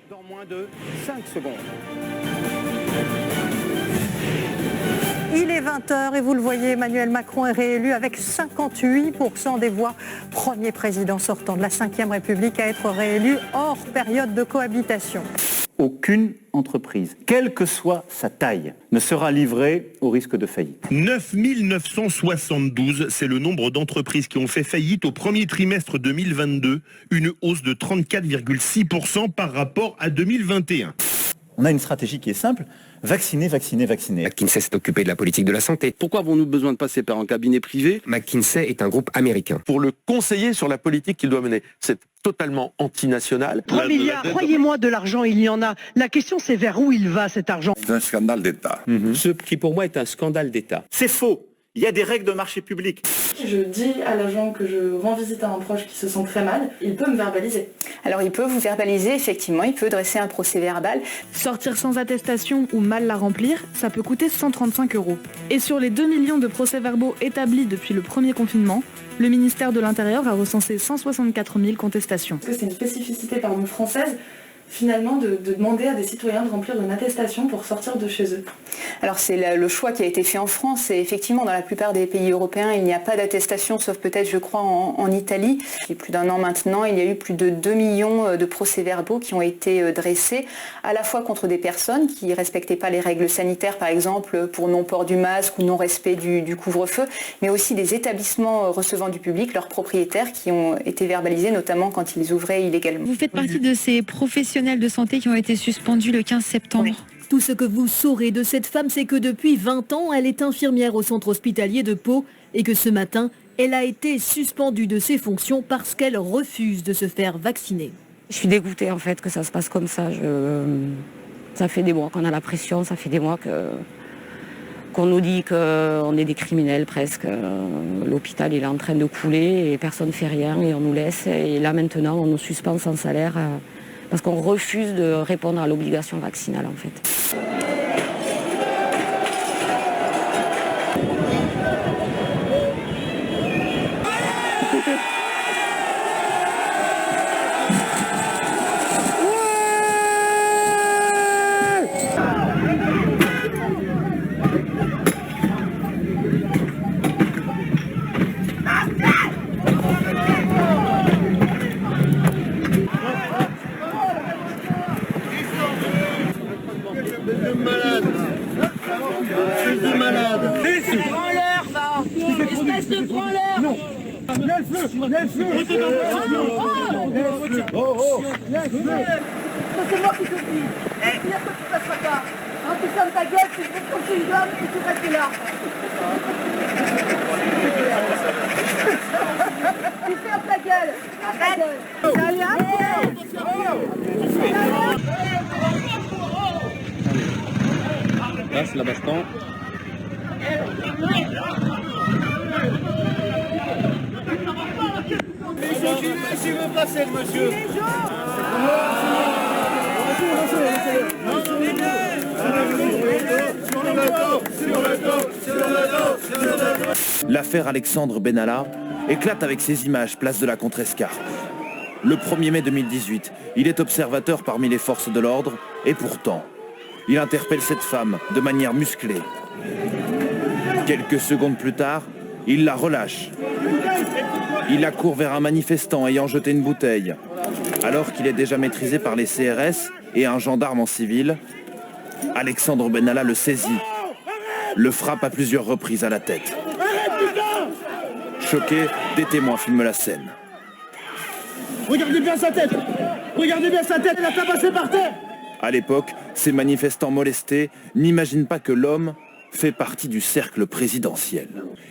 Dans moins de 5 secondes. Il est 20h et vous le voyez, Emmanuel Macron est réélu avec 58% des voix. Premier président sortant de la Ve République à être réélu hors période de cohabitation. Aucune entreprise, quelle que soit sa taille, ne sera livrée au risque de faillite. 9 972, c'est le nombre d'entreprises qui ont fait faillite au premier trimestre 2022, une hausse de 34,6% par rapport à 2021. On a une stratégie qui est simple, vacciner, vacciner, vacciner. McKinsey s'est occupé de la politique de la santé. Pourquoi avons-nous besoin de passer par un cabinet privé ? McKinsey est un groupe américain. Pour le conseiller sur la politique qu'il doit mener. C'est totalement antinational. 3 milliards, croyez-moi, de l'argent, il y en a. La question, c'est vers où il va cet argent ? C'est un scandale d'État. Ce qui pour moi est un scandale d'État. C'est faux. Il y a des règles de marché public. Je dis à l'agent que je rends visite à un proche qui se sent très mal, il peut me verbaliser. Alors il peut vous verbaliser, effectivement, il peut dresser un procès verbal. Sortir sans attestation ou mal la remplir, ça peut coûter 135 €. Et sur les 2 millions de procès-verbaux établis depuis le premier confinement, le ministère de l'Intérieur a recensé 164 000 contestations. Parce que c'est une spécificité française, finalement, de demander à des citoyens de remplir une attestation pour sortir de chez eux. Alors c'est le choix qui a été fait en France, et effectivement dans la plupart des pays européens il n'y a pas d'attestation, sauf peut-être je crois en Italie. Il y a plus d'un an maintenant, il y a eu plus de 2 millions de procès-verbaux qui ont été dressés, à la fois contre des personnes qui ne respectaient pas les règles sanitaires, par exemple pour non-port du masque ou non-respect du couvre-feu, mais aussi des établissements recevant du public, leurs propriétaires qui ont été verbalisés, notamment quand ils ouvraient illégalement. Vous faites partie de ces professionnels de santé qui ont été suspendus le 15 septembre. Oui. Tout ce que vous saurez de cette femme, c'est que depuis 20 ans, elle est infirmière au centre hospitalier de Pau et que ce matin, elle a été suspendue de ses fonctions parce qu'elle refuse de se faire vacciner. Je suis dégoûtée en fait que ça se passe comme ça. Ça fait des mois qu'on a la pression, ça fait des mois qu'on nous dit qu'on est des criminels presque. L'hôpital il est en train de couler et personne ne fait rien et on nous laisse. Et là maintenant, on nous suspend sans salaire. Parce qu'on refuse de répondre à l'obligation vaccinale en fait. C'est moi qui te dis. Il y a que tu passeras pas. Tu fermes ta gueule, tu te comme une gomme et tu restes là. Tu fermes ta gueule. Allez, Là, c'est la baston. Si vous passez le monsieur. L'affaire Alexandre Benalla éclate avec ces images place de la Contrescarpe. Le 1er mai 2018, il est observateur parmi les forces de l'ordre et pourtant, il interpelle cette femme de manière musclée. Quelques secondes plus tard, il la relâche. Il accourt vers un manifestant ayant jeté une bouteille. Alors qu'il est déjà maîtrisé par les CRS et un gendarme en civil, Alexandre Benalla le saisit, le frappe à plusieurs reprises à la tête. Choqués, des témoins filment la scène. Regardez bien sa tête. Regardez bien sa tête, elle a tabassé par terre. À l'époque, ces manifestants molestés n'imaginent pas que l'homme fait partie du cercle présidentiel.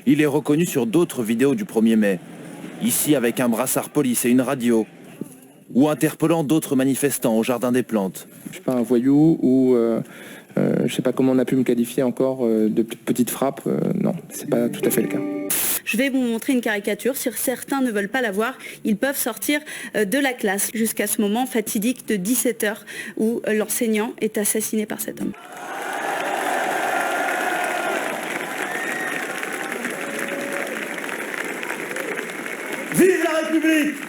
Il est reconnu sur d'autres vidéos du 1er mai, ici avec un brassard police et une radio, ou interpellant d'autres manifestants au Jardin des Plantes. Je ne suis pas un voyou ou je ne sais pas comment on a pu me qualifier encore de petite frappe. Non, c'est pas tout à fait le cas. Je vais vous montrer une caricature. Si certains ne veulent pas la voir, ils peuvent sortir de la classe jusqu'à ce moment fatidique de 17h où l'enseignant est assassiné par cet homme. Vive la République!